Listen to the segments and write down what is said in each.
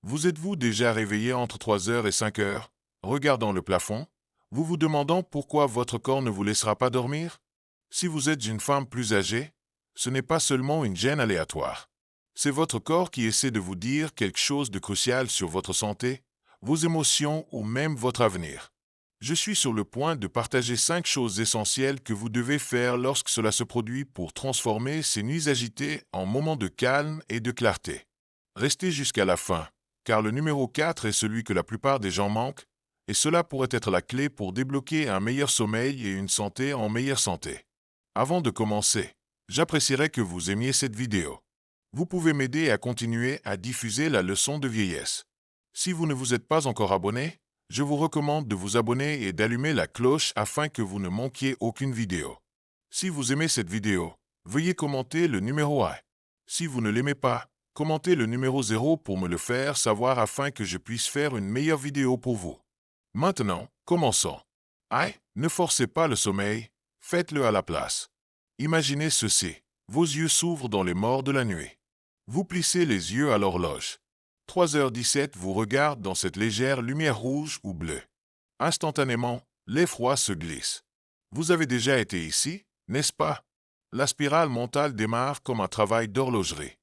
Vous êtes-vous déjà réveillé entre 3 heures et 5 heures, regardant le plafond, vous vous demandant pourquoi votre corps ne vous laissera pas dormir? Si vous êtes une femme plus âgée, ce n'est pas seulement une gêne aléatoire. C'est votre corps qui essaie de vous dire quelque chose de crucial sur votre santé, vos émotions ou même votre avenir. Je suis sur le point de partager 5 choses essentielles que vous devez faire lorsque cela se produit pour transformer ces nuits agitées en moments de calme et de clarté. Restez jusqu'à la fin, car le numéro 4 est celui que la plupart des gens manquent, et cela pourrait être la clé pour débloquer un meilleur sommeil et une santé en meilleure santé. Avant de commencer, j'apprécierais que vous aimiez cette vidéo. Vous pouvez m'aider à continuer à diffuser la leçon de vieillesse. Si vous ne vous êtes pas encore abonné, je vous recommande de vous abonner et d'allumer la cloche afin que vous ne manquiez aucune vidéo. Si vous aimez cette vidéo, veuillez commenter le numéro 1. Si vous ne l'aimez pas, commentez le numéro 0 pour me le faire savoir afin que je puisse faire une meilleure vidéo pour vous. Maintenant, commençons. Ne forcez pas le sommeil, faites-le à la place. Imaginez ceci, vos yeux s'ouvrent dans les morts de la nuit. Vous plissez les yeux à l'horloge. 3h17 vous regarde dans cette légère lumière rouge ou bleue. Instantanément, l'effroi se glisse. Vous avez déjà été ici, n'est-ce pas? La spirale mentale démarre comme un travail d'horlogerie.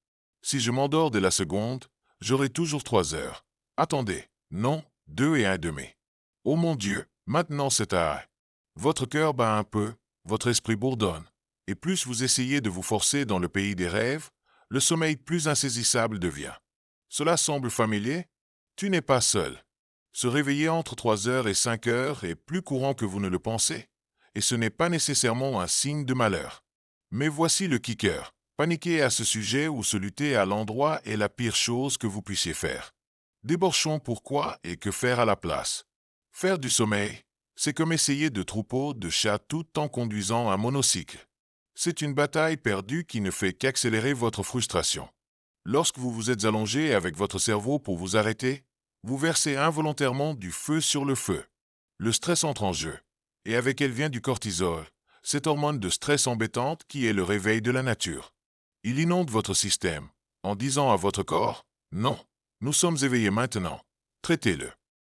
Si je m'endors dès la seconde, j'aurai toujours 3 heures. Attendez, non, 2 et 1/2. Oh mon Dieu, maintenant c'est à... Votre cœur bat un peu, votre esprit bourdonne. Et plus vous essayez de vous forcer dans le pays des rêves, le sommeil plus insaisissable devient. Cela semble familier? Tu n'es pas seul. Se réveiller entre 3 heures et 5 heures est plus courant que vous ne le pensez, et ce n'est pas nécessairement un signe de malheur. Mais voici le kicker. Paniquer à ce sujet ou se lutter à l'endroit est la pire chose que vous puissiez faire. Débauchons pourquoi et que faire à la place. Faire du sommeil, c'est comme essayer de troupeau de chats tout en conduisant un monocycle. C'est une bataille perdue qui ne fait qu'accélérer votre frustration. Lorsque vous vous êtes allongé avec votre cerveau pour vous arrêter, vous versez involontairement du feu sur le feu. Le stress entre en jeu, et avec elle vient du cortisol, cette hormone de stress embêtante qui est le réveil de la nature. Il inonde votre système, en disant à votre corps, « Non, nous sommes éveillés maintenant, traitez-le ».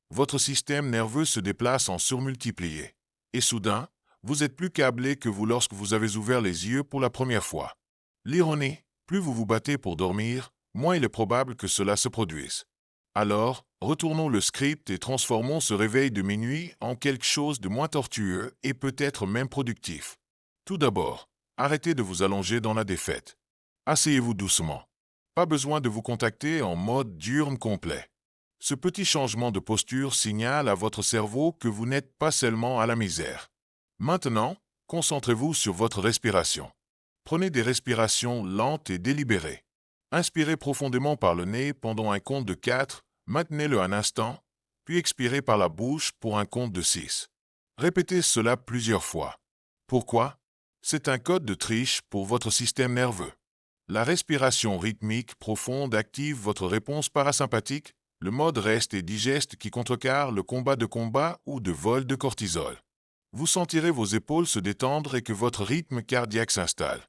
Votre système nerveux se déplace en surmultiplié, et soudain, vous êtes plus câblé que vous lorsque vous avez ouvert les yeux pour la première fois. L'ironie, plus vous vous battez pour dormir, moins il est probable que cela se produise. Alors, retournons le script et transformons ce réveil de minuit en quelque chose de moins tortueux et peut-être même productif. Tout d'abord, arrêtez de vous allonger dans la défaite. Asseyez-vous doucement. Pas besoin de vous contacter en mode diurne complet. Ce petit changement de posture signale à votre cerveau que vous n'êtes pas seulement à la misère. Maintenant, concentrez-vous sur votre respiration. Prenez des respirations lentes et délibérées. Inspirez profondément par le nez pendant un compte de 4, maintenez-le un instant, puis expirez par la bouche pour un compte de 6. Répétez cela plusieurs fois. Pourquoi? C'est un code de triche pour votre système nerveux. La respiration rythmique profonde active votre réponse parasympathique, le mode reste et digeste qui contrecarre le combat ou de vol de cortisol. Vous sentirez vos épaules se détendre et que votre rythme cardiaque s'installe.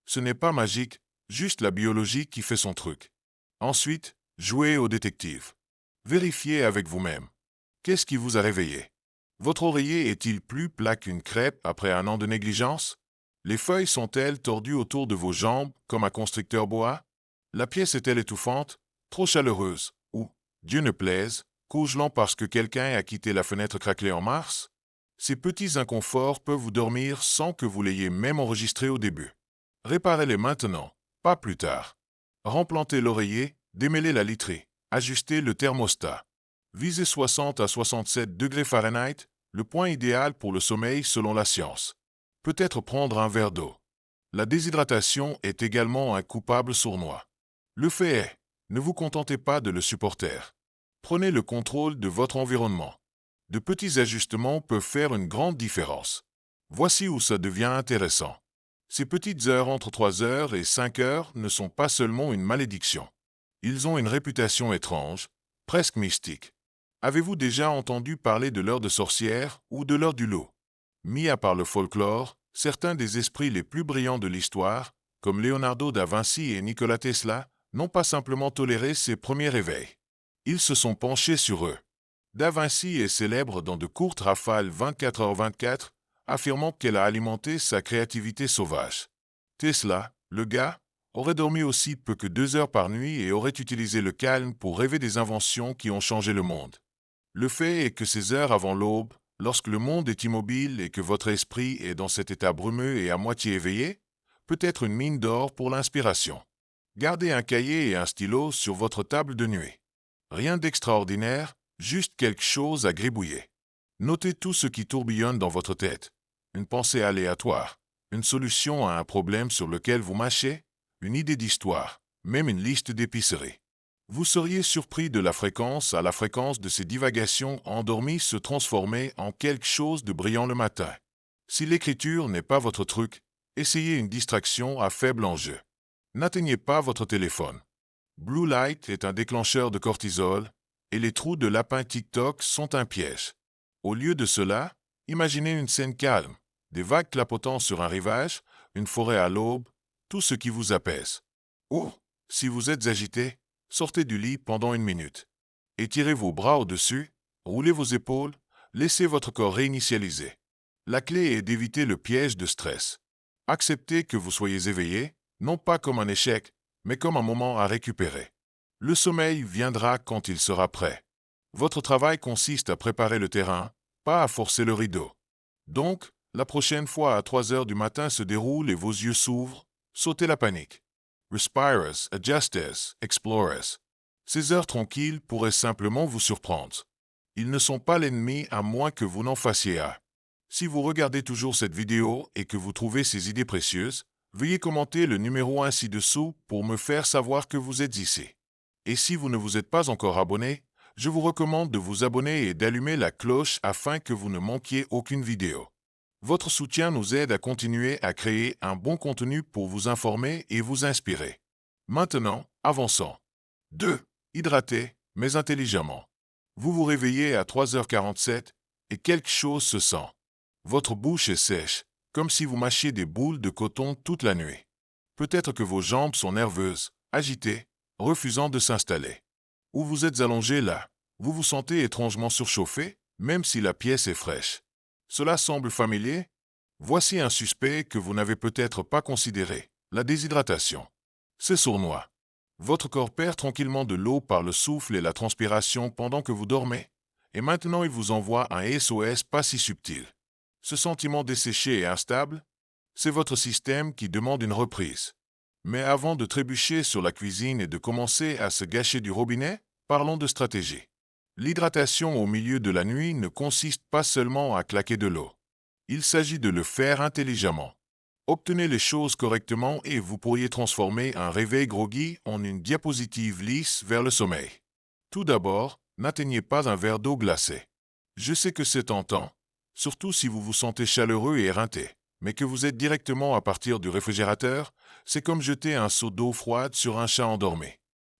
Ce n'est pas magique, juste la biologie qui fait son truc. Ensuite, jouez au détective. Vérifiez avec vous-même. Qu'est-ce qui vous a réveillé? Votre oreiller est-il plus plat qu'une crêpe après un an de négligence? Les feuilles sont-elles tordues autour de vos jambes comme un constricteur boa? La pièce est-elle étouffante, trop chaleureuse, ou, Dieu ne plaise, congelant parce que quelqu'un a quitté la fenêtre craquelée en mars? Ces petits inconforts peuvent vous dormir sans que vous l'ayez même enregistré au début. Réparez-les maintenant, pas plus tard. Remplantez l'oreiller, démêlez la literie, ajustez le thermostat. Visez 60 à 67 degrés Fahrenheit, le point idéal pour le sommeil selon la science. Peut-être prendre un verre d'eau. La déshydratation est également un coupable sournois. Le fait est, ne vous contentez pas de le supporter. Prenez le contrôle de votre environnement. De petits ajustements peuvent faire une grande différence. Voici où ça devient intéressant. Ces petites heures entre 3 heures et 5 heures ne sont pas seulement une malédiction. Ils ont une réputation étrange, presque mystique. Avez-vous déjà entendu parler de l'heure de sorcière ou de l'heure du loup? Mis à part le folklore, certains des esprits les plus brillants de l'histoire, comme Leonardo da Vinci et Nikola Tesla, n'ont pas simplement toléré ces premiers réveils. Ils se sont penchés sur eux. Da Vinci est célèbre dans de courtes rafales 24h24, affirmant qu'elle a alimenté sa créativité sauvage. Tesla, le gars, aurait dormi aussi peu que 2 heures par nuit et aurait utilisé le calme pour rêver des inventions qui ont changé le monde. Le fait est que ces heures avant l'aube, lorsque le monde est immobile et que votre esprit est dans cet état brumeux et à moitié éveillé, peut être une mine d'or pour l'inspiration. Gardez un cahier et un stylo sur votre table de nuit. Rien d'extraordinaire, juste quelque chose à gribouiller. Notez tout ce qui tourbillonne dans votre tête. Une pensée aléatoire, une solution à un problème sur lequel vous mâchez, une idée d'histoire, même une liste d'épicerie. Vous seriez surpris de la fréquence à la fréquence de ces divagations endormies se transformer en quelque chose de brillant le matin. Si l'écriture n'est pas votre truc, essayez une distraction à faible enjeu. N'atteignez pas votre téléphone. Blue Light est un déclencheur de cortisol et les trous de lapin TikTok sont un piège. Au lieu de cela, imaginez une scène calme, des vagues clapotant sur un rivage, une forêt à l'aube, tout ce qui vous apaise. Ou, si vous êtes agité, sortez du lit pendant 1 minute. Étirez vos bras au-dessus, roulez vos épaules, laissez votre corps réinitialiser. La clé est d'éviter le piège de stress. Acceptez que vous soyez éveillé, non pas comme un échec, mais comme un moment à récupérer. Le sommeil viendra quand il sera prêt. Votre travail consiste à préparer le terrain, pas à forcer le rideau. Donc, la prochaine fois à 3 heures du matin se déroule et vos yeux s'ouvrent, sautez la panique. Respirez, adjustez, explorez. Ces heures tranquilles pourraient simplement vous surprendre. Ils ne sont pas l'ennemi à moins que vous n'en fassiez un. Si vous regardez toujours cette vidéo et que vous trouvez ces idées précieuses, veuillez commenter le numéro 1 ci-dessous pour me faire savoir que vous êtes ici. Et si vous ne vous êtes pas encore abonné, je vous recommande de vous abonner et d'allumer la cloche afin que vous ne manquiez aucune vidéo. Votre soutien nous aide à continuer à créer un bon contenu pour vous informer et vous inspirer. Maintenant, avançons. 2. Hydratez, mais intelligemment. Vous vous réveillez à 3h47 et quelque chose se sent. Votre bouche est sèche, comme si vous mâchiez des boules de coton toute la nuit. Peut-être que vos jambes sont nerveuses, agitées, refusant de s'installer. Ou vous êtes allongé là. Vous vous sentez étrangement surchauffé, même si la pièce est fraîche. Cela semble familier? Voici un suspect que vous n'avez peut-être pas considéré, la déshydratation. C'est sournois. Votre corps perd tranquillement de l'eau par le souffle et la transpiration pendant que vous dormez, et maintenant il vous envoie un SOS pas si subtil. Ce sentiment desséché et instable, c'est votre système qui demande une reprise. Mais avant de trébucher sur la cuisine et de commencer à se gâcher du robinet, parlons de stratégie. L'hydratation au milieu de la nuit ne consiste pas seulement à claquer de l'eau. Il s'agit de le faire intelligemment. Obtenez les choses correctement et vous pourriez transformer un réveil groggy en une diapositive lisse vers le sommeil. Tout d'abord, n'atteignez pas un verre d'eau glacée. Je sais que c'est tentant, surtout si vous vous sentez chaleureux et éreinté, mais que vous êtes directement à partir du réfrigérateur, c'est comme jeter un seau d'eau froide sur un chat endormi.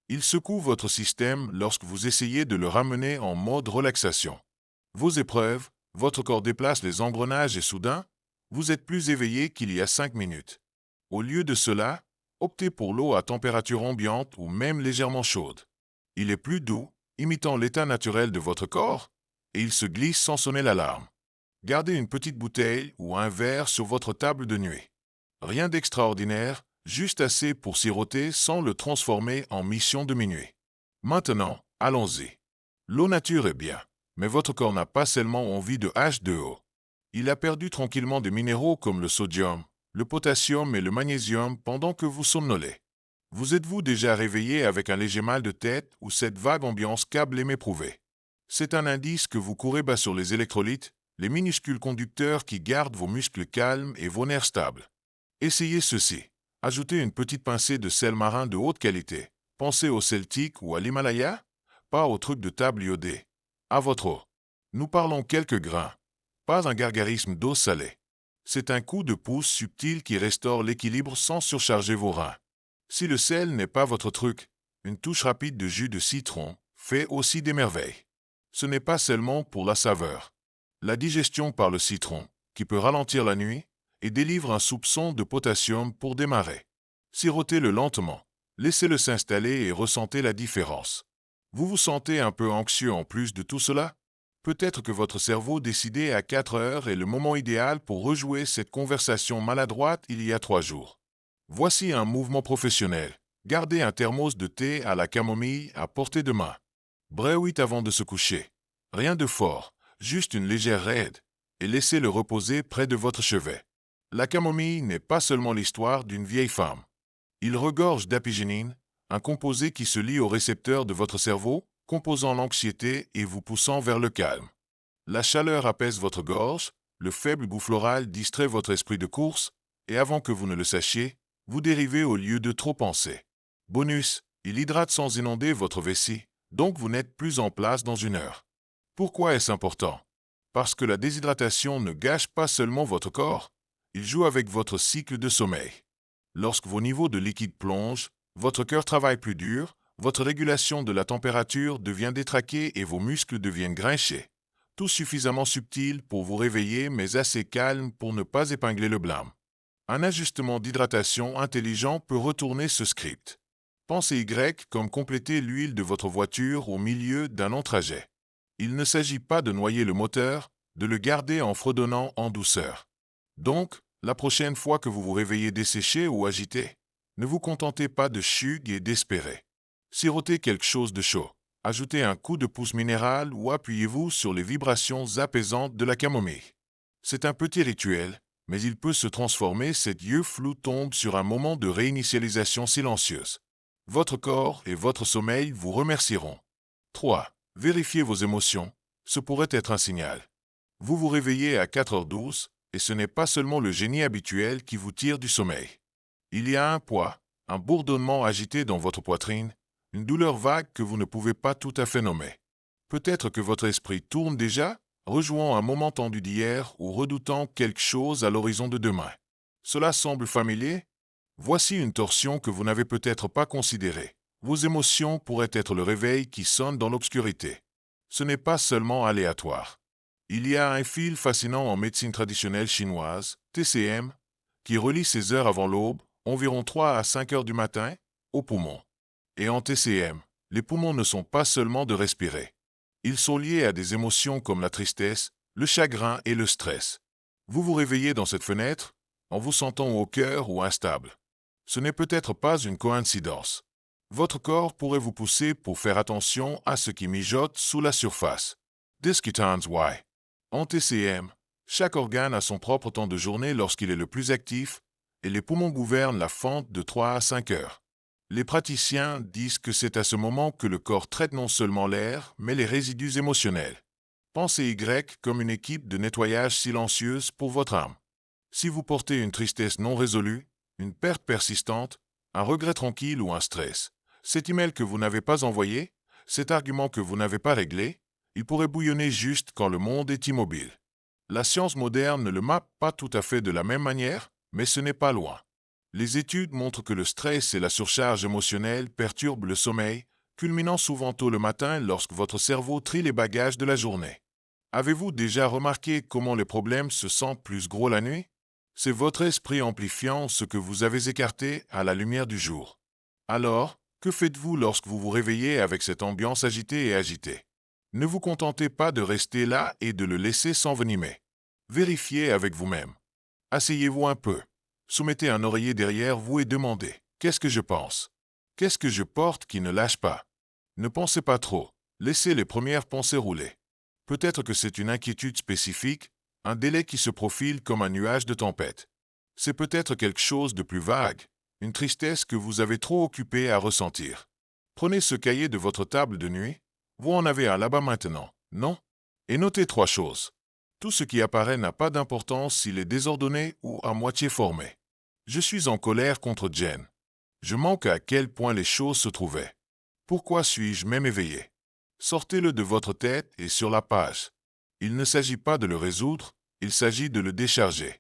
Il secoue votre système lorsque vous essayez de le ramener en mode relaxation. Vos épreuves, votre corps déplace les engrenages et soudain, vous êtes plus éveillé qu'il y a 5 minutes. Au lieu de cela, optez pour l'eau à température ambiante ou même légèrement chaude. Il est plus doux, imitant l'état naturel de votre corps, et il se glisse sans sonner l'alarme. Gardez une petite bouteille ou un verre sur votre table de nuit. Rien d'extraordinaire, juste assez pour siroter sans le transformer en mission de minuit. Maintenant, allons-y. L'eau nature est bien, mais votre corps n'a pas seulement envie de H2O. Il a perdu tranquillement des minéraux comme le sodium, le potassium et le magnésium pendant que vous somnolez. Vous êtes-vous déjà réveillé avec un léger mal de tête ou cette vague ambiance câble et m'éprouver? C'est un indice que vous courez bas sur les électrolytes, les minuscules conducteurs qui gardent vos muscles calmes et vos nerfs stables. Essayez ceci. Ajoutez une petite pincée de sel marin de haute qualité. Pensez au Celtique ou à l'Himalaya, pas au truc de table iodé. À votre eau. Nous parlons quelques grains, pas un gargarisme d'eau salée. C'est un coup de pouce subtil qui restaure l'équilibre sans surcharger vos reins. Si le sel n'est pas votre truc, une touche rapide de jus de citron fait aussi des merveilles. Ce n'est pas seulement pour la saveur. La digestion par le citron, qui peut ralentir la nuit, et délivre un soupçon de potassium pour démarrer. Sirotez-le lentement, laissez-le s'installer et ressentez la différence. Vous vous sentez un peu anxieux en plus de tout cela? Peut-être que votre cerveau décidait à 4 heures est le moment idéal pour rejouer cette conversation maladroite il y a 3 jours. Voici un mouvement professionnel. Gardez un thermos de thé à la camomille à portée de main. Brewit avant de se coucher. Rien de fort, juste une légère raide, et laissez-le reposer près de votre chevet. La camomille n'est pas seulement l'histoire d'une vieille femme. Il regorge d'apigénine, un composé qui se lie aux récepteurs de votre cerveau, composant l'anxiété et vous poussant vers le calme. La chaleur apaise votre gorge, le faible goût floral distrait votre esprit de course, et avant que vous ne le sachiez, vous dérivez au lieu de trop penser. Bonus, il hydrate sans inonder votre vessie, donc vous n'êtes plus en place dans 1 heure. Pourquoi est-ce important? Parce que la déshydratation ne gâche pas seulement votre corps, il joue avec votre cycle de sommeil. Lorsque vos niveaux de liquide plongent, votre cœur travaille plus dur, votre régulation de la température devient détraquée et vos muscles deviennent grinchés. Tout suffisamment subtil pour vous réveiller mais assez calme pour ne pas épingler le blâme. Un ajustement d'hydratation intelligent peut retourner ce script. Pensez Y comme compléter l'huile de votre voiture au milieu d'un long trajet. Il ne s'agit pas de noyer le moteur, de le garder en fredonnant en douceur. Donc, la prochaine fois que vous vous réveillez desséché ou agité, ne vous contentez pas de chug et d'espérer. Sirotez quelque chose de chaud. Ajoutez un coup de pouce minéral ou appuyez-vous sur les vibrations apaisantes de la camomille. C'est un petit rituel, mais il peut se transformer cet yeux flou tombe sur un moment de réinitialisation silencieuse. Votre corps et votre sommeil vous remercieront. 3. Vérifiez vos émotions. Ce pourrait être un signal. Vous vous réveillez à 4h12 et ce n'est pas seulement le génie habituel qui vous tire du sommeil. Il y a un poids, un bourdonnement agité dans votre poitrine, une douleur vague que vous ne pouvez pas tout à fait nommer. Peut-être que votre esprit tourne déjà, rejouant un moment tendu d'hier ou redoutant quelque chose à l'horizon de demain. Cela semble familier? Voici une torsion que vous n'avez peut-être pas considérée. Vos émotions pourraient être le réveil qui sonne dans l'obscurité. Ce n'est pas seulement aléatoire. Il y a un fil fascinant en médecine traditionnelle chinoise, TCM, qui relie ces heures avant l'aube, environ 3 à 5 heures du matin, aux poumons. Et en TCM, les poumons ne sont pas seulement de respirer. Ils sont liés à des émotions comme la tristesse, le chagrin et le stress. Vous vous réveillez dans cette fenêtre, en vous sentant au cœur ou instable. Ce n'est peut-être pas une coïncidence. Votre corps pourrait vous pousser pour faire attention à ce qui mijote sous la surface. Discutans why. En TCM, chaque organe a son propre temps de journée lorsqu'il est le plus actif, et les poumons gouvernent la fente de 3 à 5 heures. Les praticiens disent que c'est à ce moment que le corps traite non seulement l'air, mais les résidus émotionnels. Pensez Y comme une équipe de nettoyage silencieuse pour votre âme. Si vous portez une tristesse non résolue, une perte persistante, un regret tranquille ou un stress, cet email que vous n'avez pas envoyé, cet argument que vous n'avez pas réglé, il pourrait bouillonner juste quand le monde est immobile. La science moderne ne le mappe pas tout à fait de la même manière, mais ce n'est pas loin. Les études montrent que le stress et la surcharge émotionnelle perturbent le sommeil, culminant souvent tôt le matin lorsque votre cerveau trie les bagages de la journée. Avez-vous déjà remarqué comment les problèmes se sentent plus gros la nuit? C'est votre esprit amplifiant ce que vous avez écarté à la lumière du jour. Alors, que faites-vous lorsque vous vous réveillez avec cette ambiance agitée et agitée? Ne vous contentez pas de rester là et de le laisser s'envenimer. Vérifiez avec vous-même. Asseyez-vous un peu. Soumettez un oreiller derrière vous et demandez « Qu'est-ce que je pense? Qu'est-ce que je porte qui ne lâche pas ?» Ne pensez pas trop. Laissez les premières pensées rouler. Peut-être que c'est une inquiétude spécifique, un délai qui se profile comme un nuage de tempête. C'est peut-être quelque chose de plus vague, une tristesse que vous avez trop occupé à ressentir. Prenez ce cahier de votre table de nuit. Vous en avez un là-bas maintenant, non? Et notez 3 choses. Tout ce qui apparaît n'a pas d'importance s'il est désordonné ou à moitié formé. Je suis en colère contre Jen. Je manque à quel point les choses se trouvaient. Pourquoi suis-je même éveillé? Sortez-le de votre tête et sur la page. Il ne s'agit pas de le résoudre, il s'agit de le décharger.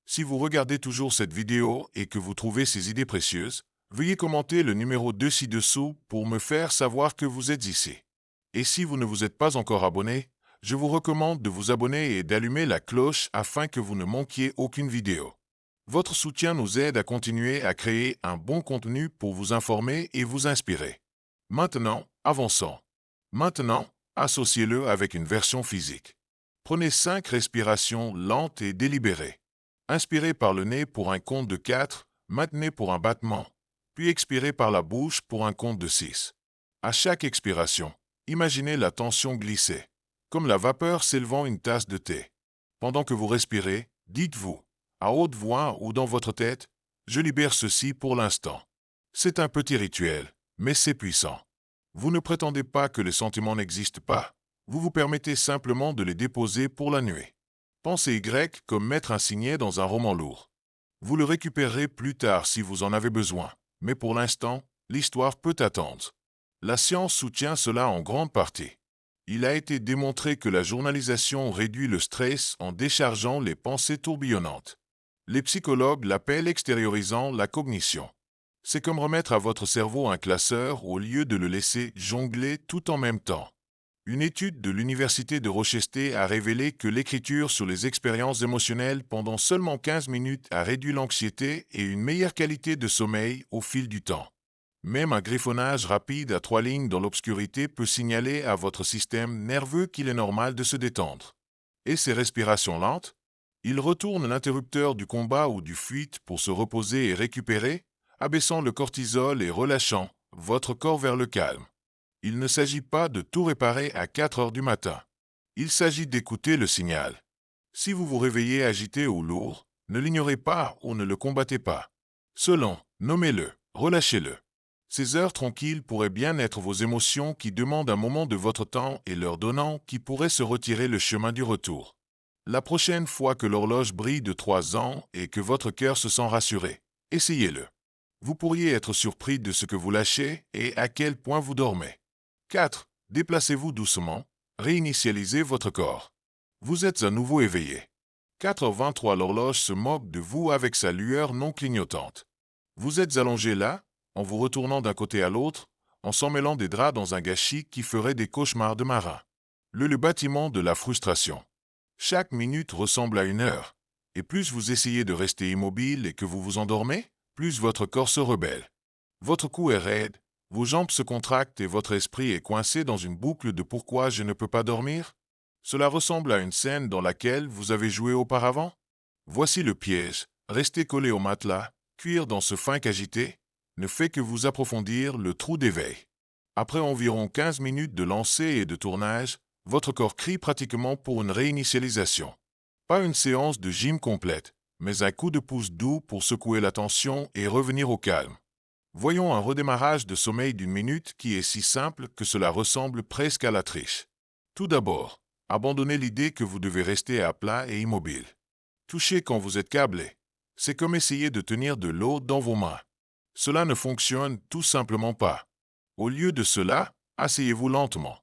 Si vous regardez toujours cette vidéo et que vous trouvez ces idées précieuses, veuillez commenter le numéro 2 ci-dessous pour me faire savoir que vous êtes ici. Et si vous ne vous êtes pas encore abonné, je vous recommande de vous abonner et d'allumer la cloche afin que vous ne manquiez aucune vidéo. Votre soutien nous aide à continuer à créer un bon contenu pour vous informer et vous inspirer. Maintenant, avançons. Maintenant, associez-le avec une version physique. Prenez 5 respirations lentes et délibérées. Inspirez par le nez pour un compte de 4, maintenez pour un battement, puis expirez par la bouche pour un compte de 6. À chaque expiration, imaginez la tension glisser, comme la vapeur s'élevant une tasse de thé. Pendant que vous respirez, dites-vous, à haute voix ou dans votre tête, je libère ceci pour l'instant. C'est un petit rituel, mais c'est puissant. Vous ne prétendez pas que les sentiments n'existent pas. Vous vous permettez simplement de les déposer pour la nuit. Pensez Y comme mettre un signet dans un roman lourd. Vous le récupérerez plus tard si vous en avez besoin, mais pour l'instant, l'histoire peut attendre. La science soutient cela en grande partie. Il a été démontré que la journalisation réduit le stress en déchargeant les pensées tourbillonnantes. Les psychologues l'appellent extériorisant la cognition. C'est comme remettre à votre cerveau un classeur au lieu de le laisser jongler tout en même temps. Une étude de l'Université de Rochester a révélé que l'écriture sur les expériences émotionnelles pendant seulement 15 minutes a réduit l'anxiété et une meilleure qualité de sommeil au fil du temps. Même un griffonnage rapide à 3 lignes dans l'obscurité peut signaler à votre système nerveux qu'il est normal de se détendre. Et ces respirations lentes? Il retourne l'interrupteur du combat ou du fuite pour se reposer et récupérer, abaissant le cortisol et relâchant votre corps vers le calme. Il ne s'agit pas de tout réparer à 4 heures du matin. Il s'agit d'écouter le signal. Si vous vous réveillez agité ou lourd, ne l'ignorez pas ou ne le combattez pas. Selon, nommez-le, relâchez-le. Ces heures tranquilles pourraient bien être vos émotions qui demandent un moment de votre temps et leur donnant qui pourraient se retirer le chemin du retour. La prochaine fois que l'horloge brille de 3 ans et que votre cœur se sent rassuré, essayez-le. Vous pourriez être surpris de ce que vous lâchez et à quel point vous dormez. 4. Déplacez-vous doucement, réinitialisez votre corps. Vous êtes à nouveau éveillé. 4h23, l'horloge se moque de vous avec sa lueur non clignotante. Vous êtes allongé là, en vous retournant d'un côté à l'autre, en s'emmêlant des draps dans un gâchis qui ferait des cauchemars de marin. Le bâtiment de la frustration. Chaque minute ressemble à une heure, et plus vous essayez de rester immobile et que vous vous endormez, plus votre corps se rebelle. Votre cou est raide, vos jambes se contractent et votre esprit est coincé dans une boucle de pourquoi je ne peux pas dormir? Cela ressemble à une scène dans laquelle vous avez joué auparavant? Voici le piège. Rester collé au matelas, cuire dans ce fin agité, ne fait que vous approfondir le trou d'éveil. Après environ 15 minutes de lancer et de tournage, votre corps crie pratiquement pour une réinitialisation. Pas une séance de gym complète, mais un coup de pouce doux pour secouer la tension et revenir au calme. Voyons un redémarrage de sommeil d'une minute qui est si simple que cela ressemble presque à la triche. Tout d'abord, abandonnez l'idée que vous devez rester à plat et immobile. Touchez quand vous êtes câblé. C'est comme essayer de tenir de l'eau dans vos mains. Cela ne fonctionne tout simplement pas. Au lieu de cela, asseyez-vous lentement.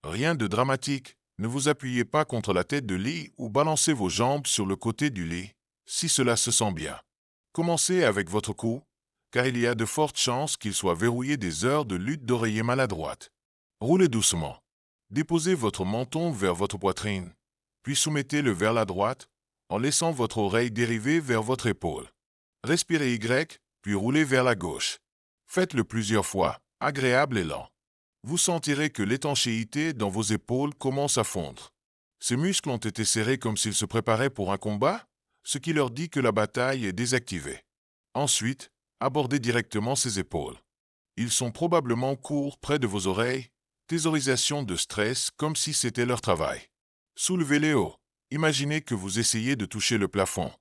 Rien de dramatique, ne vous appuyez pas contre la tête de lit ou balancez vos jambes sur le côté du lit, si cela se sent bien. Commencez avec votre cou, car il y a de fortes chances qu'il soit verrouillé des heures de lutte d'oreiller maladroite. Roulez doucement. Déposez votre menton vers votre poitrine, puis soumettez-le vers la droite, en laissant votre oreille dériver vers votre épaule. Respirez Y, puis roulez vers la gauche. Faites-le plusieurs fois, agréable et lent. Vous sentirez que l'étanchéité dans vos épaules commence à fondre. Ces muscles ont été serrés comme s'ils se préparaient pour un combat, ce qui leur dit que la bataille est désactivée. Ensuite, abordez directement ces épaules. Ils sont probablement courts près de vos oreilles, thésaurisation de stress comme si c'était leur travail. Soulevez-les haut. Imaginez que vous essayez de toucher le plafond,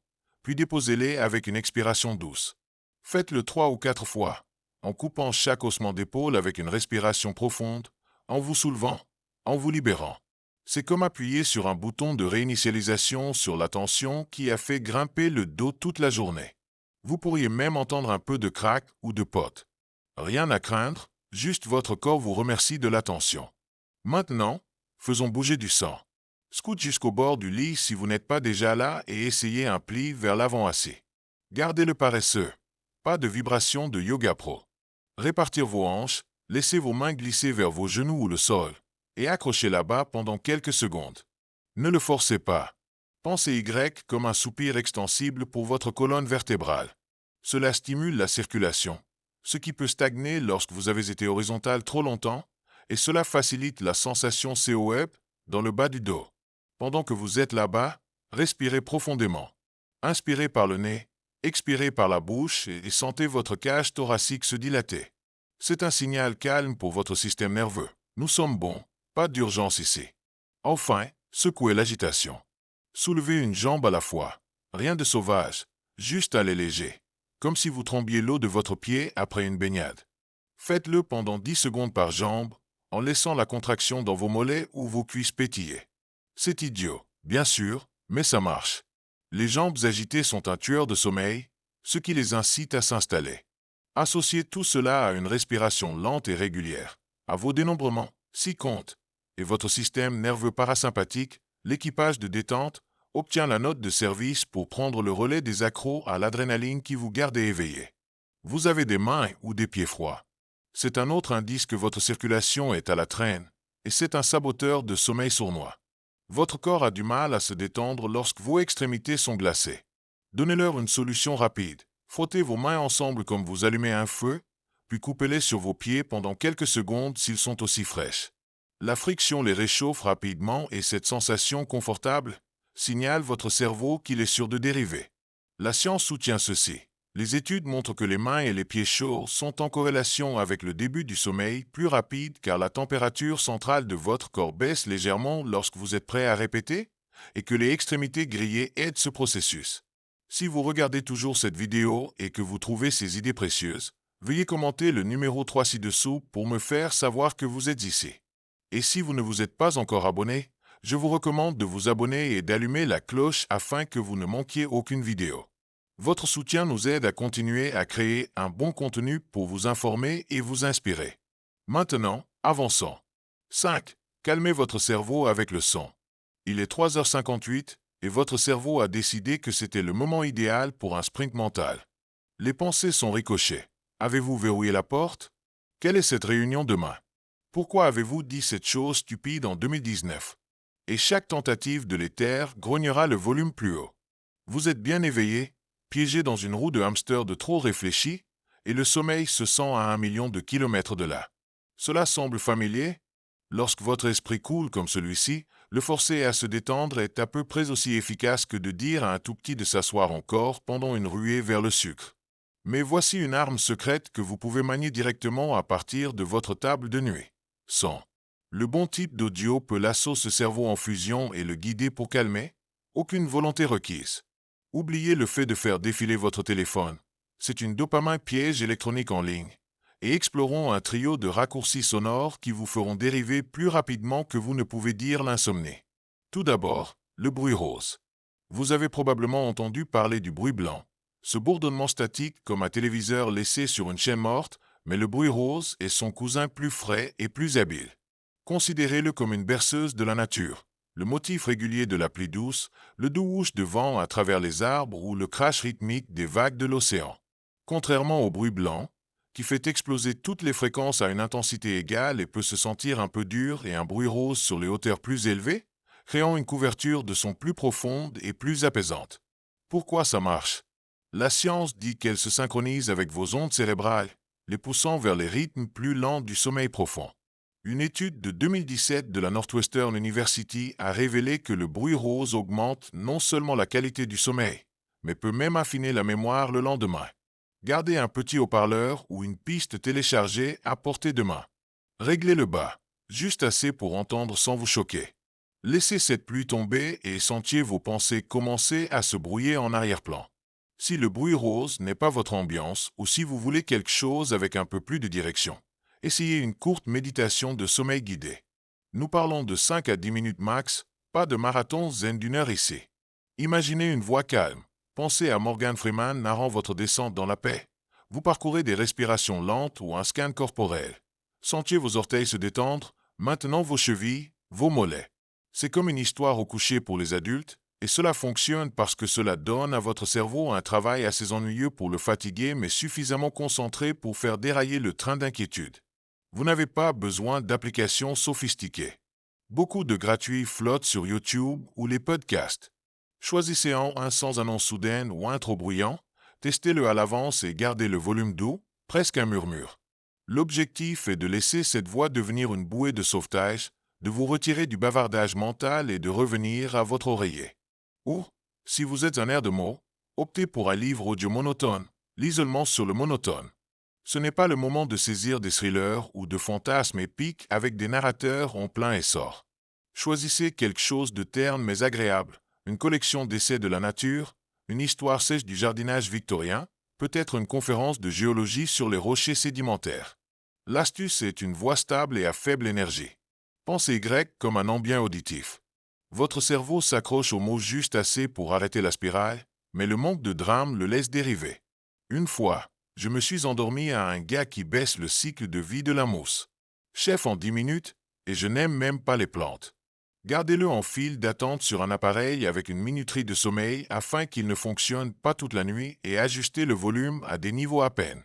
puis déposez-les avec une expiration douce. Faites-le 3 ou 4 fois, en coupant chaque ossement d'épaule avec une respiration profonde, en vous soulevant, en vous libérant. C'est comme appuyer sur un bouton de réinitialisation sur la tension qui a fait grimper le dos toute la journée. Vous pourriez même entendre un peu de craque ou de pote. Rien à craindre, juste votre corps vous remercie de l'attention. Maintenant, faisons bouger du sang. Scoot jusqu'au bord du lit si vous n'êtes pas déjà là et essayez un pli vers l'avant assis. Gardez le paresseux. Pas de vibration de yoga pro. Répartir vos hanches, laissez vos mains glisser vers vos genoux ou le sol, et accrochez là-bas pendant quelques secondes. Ne le forcez pas. Pensez Y comme un soupir extensible pour votre colonne vertébrale. Cela stimule la circulation, ce qui peut stagner lorsque vous avez été horizontal trop longtemps, et cela facilite la sensation COEP dans le bas du dos. Pendant que vous êtes là-bas, respirez profondément. Inspirez par le nez, expirez par la bouche et sentez votre cage thoracique se dilater. C'est un signal calme pour votre système nerveux. Nous sommes bons, pas d'urgence ici. Enfin, secouez l'agitation. Soulevez une jambe à la fois. Rien de sauvage, juste aller léger, comme si vous trembiez l'eau de votre pied après une baignade. Faites-le pendant 10 secondes par jambe, en laissant la contraction dans vos mollets ou vos cuisses pétiller. C'est idiot, bien sûr, mais ça marche. Les jambes agitées sont un tueur de sommeil, ce qui les incite à s'installer. Associez tout cela à une respiration lente et régulière, à vos dénombrements, 6 comptes, et votre système nerveux parasympathique, l'équipage de détente, obtient la note de service pour prendre le relais des accros à l'adrénaline qui vous gardent éveillé. Vous avez des mains ou des pieds froids. C'est un autre indice que votre circulation est à la traîne, et c'est un saboteur de sommeil sournois. Votre corps a du mal à se détendre lorsque vos extrémités sont glacées. Donnez-leur une solution rapide. Frottez vos mains ensemble comme vous allumez un feu, puis coupez-les sur vos pieds pendant quelques secondes s'ils sont aussi fraîches. La friction les réchauffe rapidement et cette sensation confortable signale votre cerveau qu'il est sûr de dériver. La science soutient ceci. Les études montrent que les mains et les pieds chauds sont en corrélation avec le début du sommeil plus rapide car la température centrale de votre corps baisse légèrement lorsque vous êtes prêt à répéter et que les extrémités grillées aident ce processus. Si vous regardez toujours cette vidéo et que vous trouvez ces idées précieuses, veuillez commenter le numéro 3 ci-dessous pour me faire savoir que vous êtes ici. Et si vous ne vous êtes pas encore abonné, je vous recommande de vous abonner et d'allumer la cloche afin que vous ne manquiez aucune vidéo. Votre soutien nous aide à continuer à créer un bon contenu pour vous informer et vous inspirer. Maintenant, avançons. 5. Calmez votre cerveau avec le son. Il est 3h58 et votre cerveau a décidé que c'était le moment idéal pour un sprint mental. Les pensées sont ricochées. Avez-vous verrouillé la porte? Quelle est cette réunion demain? Pourquoi avez-vous dit cette chose stupide en 2019? Et chaque tentative de les taire grognera le volume plus haut. Vous êtes bien éveillé, piégé dans une roue de hamster de trop réfléchi, et le sommeil se sent à 1 million de kilomètres de là. Cela semble familier? Lorsque votre esprit coule comme celui-ci, le forcer à se détendre est à peu près aussi efficace que de dire à un tout petit de s'asseoir encore pendant une ruée vers le sucre. Mais voici une arme secrète que vous pouvez manier directement à partir de votre table de nuit. Son. Le bon type d'audio peut lasser ce cerveau en fusion et le guider pour calmer. Aucune volonté requise. Oubliez le fait de faire défiler votre téléphone. C'est une dopamine piège électronique en ligne. Et explorons un trio de raccourcis sonores qui vous feront dériver plus rapidement que vous ne pouvez dire l'insomnie. Tout d'abord, le bruit rose. Vous avez probablement entendu parler du bruit blanc. Ce bourdonnement statique comme un téléviseur laissé sur une chaîne morte, mais le bruit rose est son cousin plus frais et plus habile. Considérez-le comme une berceuse de la nature. Le motif régulier de la pluie douce, le doux whoosh de vent à travers les arbres ou le crash rythmique des vagues de l'océan. Contrairement au bruit blanc, qui fait exploser toutes les fréquences à une intensité égale et peut se sentir un peu dur et un bruit rose sur les hauteurs plus élevées, créant une couverture de son plus profonde et plus apaisante. Pourquoi ça marche? La science dit qu'elle se synchronise avec vos ondes cérébrales, les poussant vers les rythmes plus lents du sommeil profond. Une étude de 2017 de la Northwestern University a révélé que le bruit rose augmente non seulement la qualité du sommeil, mais peut même affiner la mémoire le lendemain. Gardez un petit haut-parleur ou une piste téléchargée à portée de main. Réglez le bas, juste assez pour entendre sans vous choquer. Laissez cette pluie tomber et sentiez vos pensées commencer à se brouiller en arrière-plan. Si le bruit rose n'est pas votre ambiance ou si vous voulez quelque chose avec un peu plus de direction, essayez une courte méditation de sommeil guidé. Nous parlons de 5 à 10 minutes max, pas de marathon zen d'une heure ici. Imaginez une voix calme. Pensez à Morgan Freeman narrant votre descente dans la paix. Vous parcourez des respirations lentes ou un scan corporel. Sentiez vos orteils se détendre, maintenant vos chevilles, vos mollets. C'est comme une histoire au coucher pour les adultes, et cela fonctionne parce que cela donne à votre cerveau un travail assez ennuyeux pour le fatiguer mais suffisamment concentré pour faire dérailler le train d'inquiétude. Vous n'avez pas besoin d'applications sophistiquées. Beaucoup de gratuits flottent sur YouTube ou les podcasts. Choisissez-en un sans annonce soudaine ou un trop bruyant, testez-le à l'avance et gardez le volume doux, presque un murmure. L'objectif est de laisser cette voie devenir une bouée de sauvetage, de vous retirer du bavardage mental et de revenir à votre oreiller. Ou, si vous êtes un air de mots, optez pour un livre audio monotone, l'isolement sur le monotone. Ce n'est pas le moment de saisir des thrillers ou de fantasmes épiques avec des narrateurs en plein essor. Choisissez quelque chose de terne mais agréable, une collection d'essais de la nature, une histoire sèche du jardinage victorien, peut-être une conférence de géologie sur les rochers sédimentaires. L'astuce est une voix stable et à faible énergie. Pensez grec comme un ambient auditif. Votre cerveau s'accroche aux mots juste assez pour arrêter la spirale, mais le manque de drame le laisse dériver. Une fois, je me suis endormi à un gars qui baisse le cycle de vie de la mousse. Chef en 10 minutes, et je n'aime même pas les plantes. Gardez-le en file d'attente sur un appareil avec une minuterie de sommeil afin qu'il ne fonctionne pas toute la nuit et ajustez le volume à des niveaux à peine.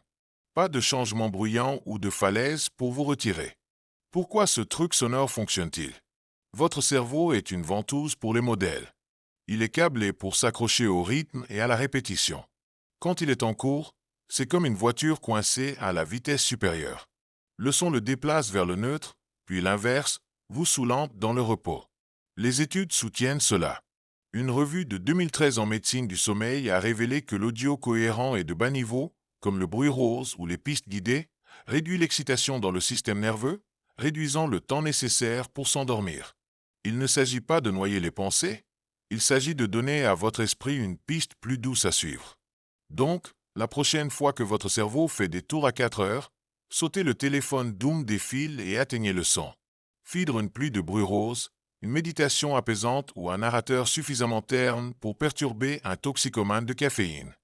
Pas de changement bruyant ou de falaise pour vous retirer. Pourquoi ce truc sonore fonctionne-t-il? Votre cerveau est une ventouse pour les modèles. Il est câblé pour s'accrocher au rythme et à la répétition. Quand il est en cours, c'est comme une voiture coincée à la vitesse supérieure. Le son le déplace vers le neutre, puis l'inverse, vous saoulant dans le repos. Les études soutiennent cela. Une revue de 2013 en médecine du sommeil a révélé que l'audio cohérent et de bas niveau, comme le bruit rose ou les pistes guidées, réduit l'excitation dans le système nerveux, réduisant le temps nécessaire pour s'endormir. Il ne s'agit pas de noyer les pensées, il s'agit de donner à votre esprit une piste plus douce à suivre. Donc, la prochaine fois que votre cerveau fait des tours à 4 heures, sautez le téléphone Doom des fils et atteignez le son. Fidre une pluie de bruit rose, une méditation apaisante ou un narrateur suffisamment terne pour perturber un toxicomane de caféine.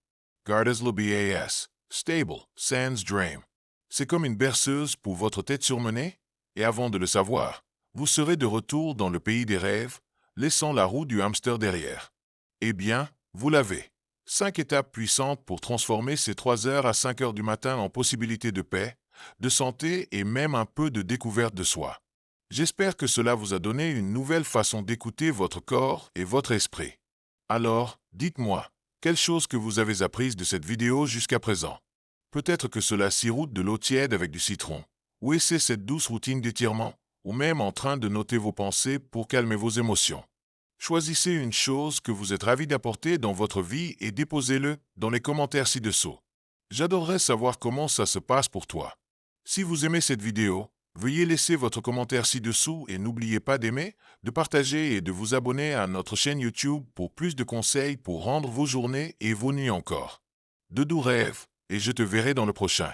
Gardas le BAS, Stable, Sans Dream. C'est comme une berceuse pour votre tête surmenée, et avant de le savoir, vous serez de retour dans le pays des rêves, laissant la roue du hamster derrière. Eh bien, vous l'avez. 5 étapes puissantes pour transformer ces 3 heures à 5 heures du matin en possibilités de paix, de santé et même un peu de découverte de soi. J'espère que cela vous a donné une nouvelle façon d'écouter votre corps et votre esprit. Alors, dites-moi, quelle chose que vous avez apprise de cette vidéo jusqu'à présent? Peut-être que cela siroute de l'eau tiède avec du citron, ou essaie cette douce routine d'étirement, ou même en train de noter vos pensées pour calmer vos émotions. Choisissez une chose que vous êtes ravi d'apporter dans votre vie et déposez-le dans les commentaires ci-dessous. J'adorerais savoir comment ça se passe pour toi. Si vous aimez cette vidéo, veuillez laisser votre commentaire ci-dessous et n'oubliez pas d'aimer, de partager et de vous abonner à notre chaîne YouTube pour plus de conseils pour rendre vos journées et vos nuits encore. De doux rêves, et je te verrai dans le prochain.